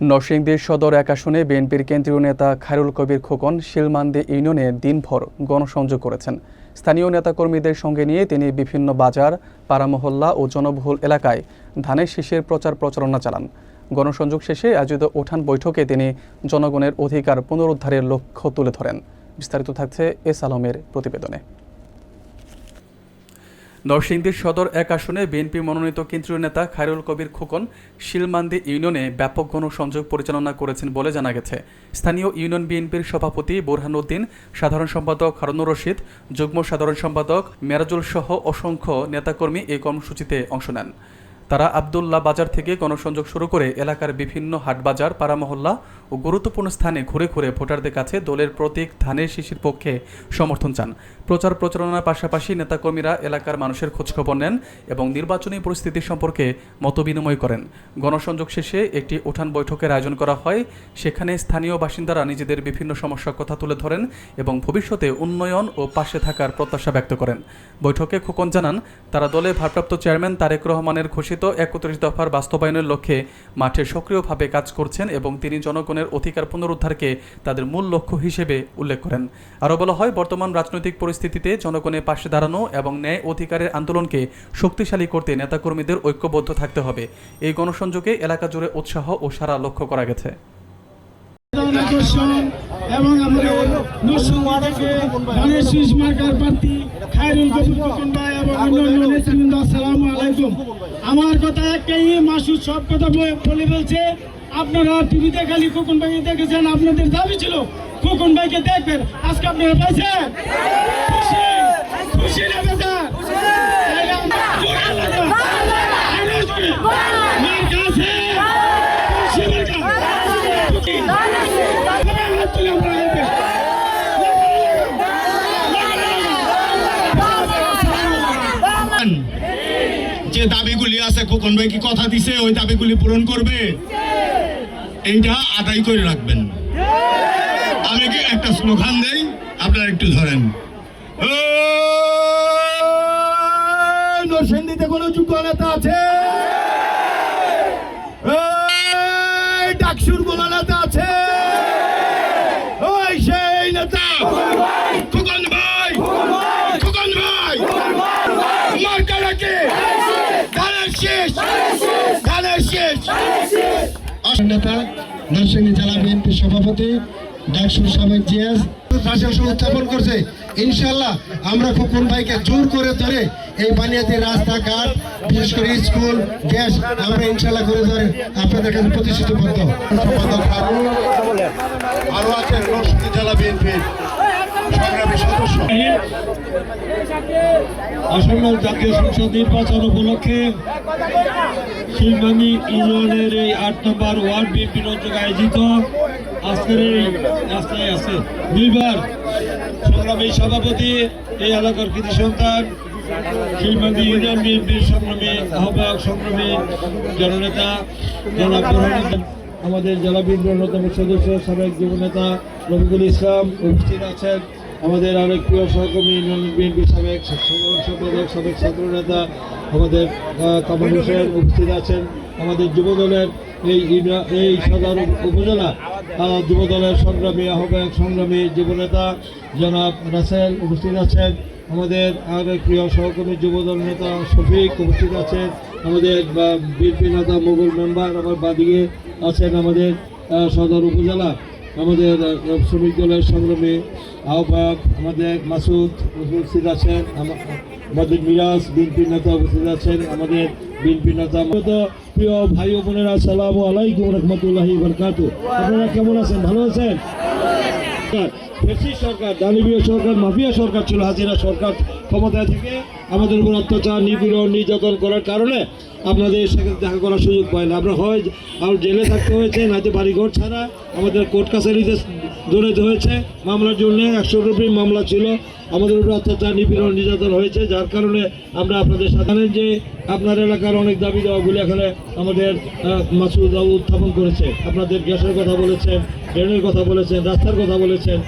নরসিংদী সদর এক আসনে বিএনপির কেন্দ্রীয় নেতা খায়রুল কবির খোকন শিলমান্দি ইউনিয়নে দিনভর গণসংযোগ করেছেন। স্থানীয় নেতাকর্মীদের সঙ্গে নিয়ে তিনি বিভিন্ন বাজার, পাড়া মহল্লা ও জনবহুল এলাকায় ধানের শীষের প্রচার প্রচারণা চালান। গণসংযোগ শেষে আয়োজিত উঠান বৈঠকে তিনি জনগণের অধিকার পুনরুদ্ধারের লক্ষ্য তুলে ধরেন। বিস্তারিত থাকছে এস আলমের প্রতিবেদনে। নরসিংদীর সদর এক আসনে বিএনপি মনোনীত কেন্দ্রীয় নেতা খায়রুল কবির খোকন শিলমান্দি ইউনিয়নে ব্যাপক গণসংযোগ পরিচালনা করেছেন বলে জানা গেছে। স্থানীয় ইউনিয়ন বিএনপির সভাপতি বোরহান উদ্দিন, সাধারণ সম্পাদক হারুনুর রশিদ, যুগ্ম সাধারণ সম্পাদক মেরাজুল সহ অসংখ্য নেতাকর্মী এই কর্মসূচিতে অংশ নেন। তারা আবদুল্লাহ বাজার থেকে গণসংযোগ শুরু করে এলাকার বিভিন্ন হাটবাজার, পাড়া মহল্লা ও গুরুত্বপূর্ণ স্থানে ঘুরে ঘুরে ভোটারদের কাছে দলের প্রতীক ধানের শীষের পক্ষে সমর্থন চান। প্রচার প্রচারণার পাশাপাশি নেতাকর্মীরা এলাকার মানুষের খোঁজখবর নেন এবং নির্বাচনী পরিস্থিতি সম্পর্কে মতবিনিময় করেন। গণসংযোগ শেষে একটি উঠান বৈঠকের আয়োজন করা হয়। সেখানে স্থানীয় বাসিন্দারা নিজেদের বিভিন্ন সমস্যার কথা তুলে ধরেন এবং ভবিষ্যতে উন্নয়ন ও পাশে থাকার প্রত্যাশা ব্যক্ত করেন। বৈঠকে খোকন জানান, তারা দলে ভারপ্রাপ্ত চেয়ারম্যান তারেক রহমানের ঘোষিত ৩১ দফার বাস্তবায়নের লক্ষ্যে মাঠে সক্রিয়ভাবে কাজ করছেন এবং তিনি জনগণের অধিকার পুনরুদ্ধারকে তাদের মূল লক্ষ্য হিসেবে উল্লেখ করেন। আরও বলা হয়, বর্তমান রাজনৈতিক পরিস্থিতিতে জনগণের পাশে দাঁড়ানো এবং ন্যায় অধিকারের আন্দোলনকে শক্তিশালী করতে নেতাকর্মীদের ঐক্যবদ্ধ থাকতে হবে। এই গণসংযোগে এলাকা জুড়ে উৎসাহ ও সাড়া লক্ষ্য করা গেছে। এবং আমাদের নরসিংদী ধানের শীষ মার্কার প্রার্থী খায়রুল কবির খোকন ভাই এবং অন্যান্য নেতৃবৃন্দ, আসসালামু আলাইকুম। আমার কথা একটাই, মাসুদ সব কথা বলে বলছে। আপনারা টিভিতে খালি খোকন ভাইকে দেখেছেন, আপনাদের দাবি ছিল খোকন ভাইকে দেখবেন। আজকে আপনারা পাইছেন? খুশি না বেটা? যে দাবিগুলি আছে, খোকন ভাই কি কথা দিছে ওই দাবিগুলি পূরণ করবে, এইটা আদায় করে রাখবেন। আমি কি একটা স্লোগান দেই, আপনারা একটু ধরেন। নরসিংদীতে কোনো যোগ্য নেতা আছে? ডাকসুর কোনো নেতা আছে? ওই সেই নেতা খোকন ভাই, খোকন ভাই মার্কা রাখে ধানের শীষ, ধানের শীষ। নেতা নরসিংদী জেলা বিএনপি সভাপতি ডাকসুর সাবেক জিএস উত্থাপন করছে। ইনশাল্লাহ আমরা খোকন ভাইকে জোর করে ধরে এই বানিয়াতে রাস্তাঘাট, বিশেষ করে স্কুল, গ্যাস আমরা ইনশাল্লাহ করে ধরে আপনাদের কাছে প্রতিশ্রুতিবদ্ধ। আরো আছে নরসিংদী জেলা বিএনপির সংগ্রামী সদস্য। আসন্ন জাতীয় সংসদ নির্বাচন উপলক্ষে শিলমান্দি ইউনিয়নের এই ৮ নম্বর ওয়ার্ড বিএনপির উদ্যোগে আয়োজিত আজকের এই রাস্তায় আছে নির্বাচন সংগ্রামী সভাপতি, এই এলাকার কৃতি সন্তান শিলমান্দি ইউনিয়ন বিএনপির সংগ্রামী আহ্বায়ক, সংগ্রামী জননেতা জনাব বোরহান, আমাদের জেলা বিএনপির অন্যতম সদস্য সাবেক যুবনেতা রফিকুল ইসলাম উপস্থিত আছেন। আমাদের অনেক প্রিয় সহকর্মী ইউনিয়ন বিএনপি সাবেক সাধারণ সম্পাদক, সাবেক ছাত্র নেতা আমাদের কামাল হোসেন উপস্থিত আছেন। আমাদের যুবদলের এই সদর উপজেলা যুবদলের সংগ্রামী আহ্বায়ক, সংগ্রামী যুবনেতা জনাব রাসেল উপস্থিত আছেন। আমাদের আরেক প্রিয় সহকর্মী যুবদল নেতা শফিক উপস্থিত আছেন। আমাদের বিএনপি নেতা মোগল মেম্বার আমার বাদিকে আছেন। আমাদের সদর উপজেলা আমাদের শ্রমিক দলের সংগ্রামী আহ্বায়ক আমাদের মাসুদ উপস্থিত আছেন। আমাদের মিরাজ বিএনপি নেতা উপস্থিত আছেন। আমাদের বিএনপি নেতা প্রিয় ভাই ও বোনেরা, আসসালামু আলাইকুম রহমতুল্লাহি বারাকাতুহু। আপনারা কেমন আছেন? ভালো আছেন? সরকার, দানবীয় সরকার, মাফিয়া সরকার ছিল। হাসিনা সরকার ক্ষমতায় থেকে আমাদের উপর অত্যাচার, নিপীড়ন, নির্যাতন করার কারণে আপনাদের সাথে দেখা করার সুযোগ পায় না। আমরা হয় আর জেলে থাকতে হয়েছে, নয়তো বাড়িঘর ছাড়া আমাদের কোর্ট কাছারিতে দৌড়াতে হয়েছে। মামলার জন্য 100-র উপরে মামলা ছিল। আমাদের উপর অত্যাচার, নিপীড়ন, নির্যাতন হয়েছে, যার কারণে আমরা আপনাদের সাথে যে আপনার এলাকার অনেক দাবি দেওয়াগুলি এখানে আমাদের মাসুদ বাবু উত্থাপন করেছে। আপনাদের গ্যাসের কথা বলেছেন, ট্রেনের কথা বলেছেন, রাস্তার কথা বলেছেন।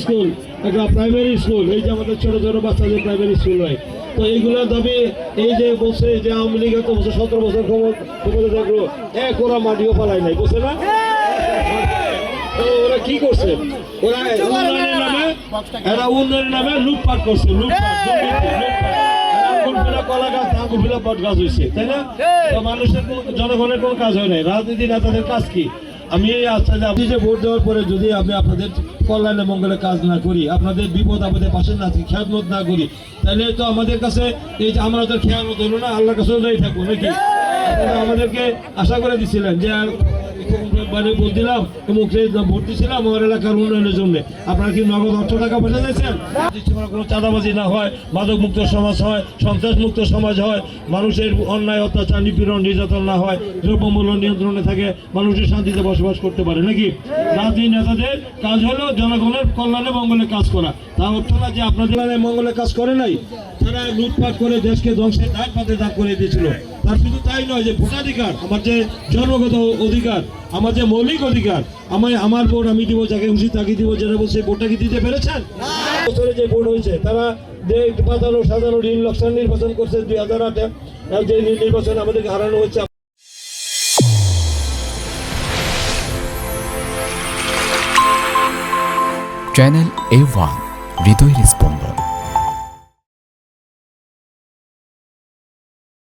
স্কুল, একটা প্রাইমারি স্কুল, এই যে আমাদের ছোট ছোট বাচ্চাদের প্রাইমারি স্কুল হয়, তো এইগুলোর দাবি এই যে বলছে যে আওয়ামী লীগ এত বছর 17 বছর ক্ষমতা থাকলো ওরা মাটিও পালায় নাই বুঝছে না? তো ওরা কি করছে? ওরা উন্নয়নের নামে লুটপাট করছে, কলা গাছ আঙ্গুর ফেলা বট গাছ হয়েছে, তাই না? তো মানুষের জনগণের কোনো কাজ হয় নাই। রাজনীতি নেতাদের কাজ কি? আমি আপনি যে ভোট দেওয়ার পরে যদি আমি আপনাদের কল্যাণে মঙ্গলে কাজ না করি, আপনাদের বিপদ আপদের পাশে না থাকি, খেয়ালত না করি, তাহলে তো আমাদের কাছে এই যে আমরা তো খেয়ালত হলো না, আল্লাহর কাছেও যাই থাকবো নাকি? আপনারা আমাদেরকে আশা করে দিচ্ছিলেন যে মানে ভোট দিলাম ভোট দিচ্ছিলাম আমার এলাকার উন্নয়নের জন্য। আপনারা কি নগদ অর্থ টাকা পয়সা দিয়েছেন? কোনো চাঁদাবাজি না হয়, মাদক মুক্ত সমাজ হয়, সন্ত্রাস মুক্ত সমাজ হয়, মানুষের অন্যায় অত্যাচার নিপীড়ন নির্যাতন না হয়, দ্রব্যমূল্য নিয়ন্ত্রণে থাকে, মানুষের শান্তিতে বসবাস করতে পারে নাকি? রাজনীতি নেতাদের কাজ হলো জনগণের কল্যাণে মঙ্গলে কাজ করা। তার অর্থ না যে আপনাদের মঙ্গলে কাজ করে নাই। তারা লুটপাট করে দেশকে ধ্বংসের ধার পাতে দাঁড় করে দিয়েছিল। তার শুধু তাই নয়, যে ভোটাধিকার আমার যে জন্মগত অধিকার, আমার যে মৌলিক অধিকার, আমার ভোট আমি দিব, যাকে খুশি তাকে দিব, যেটা বলছে ভোটটা কি দিতে পেরেছেন? বছরে যে ভোট হয়েছে তারা বাঁধানো সাজানো ঋণ লোকসান নির্বাচন করছে 2008-এ, যে নির্বাচন আমাদেরকে হারানো হচ্ছে। চ্যানেল A1 হৃদয় রেসপন্স।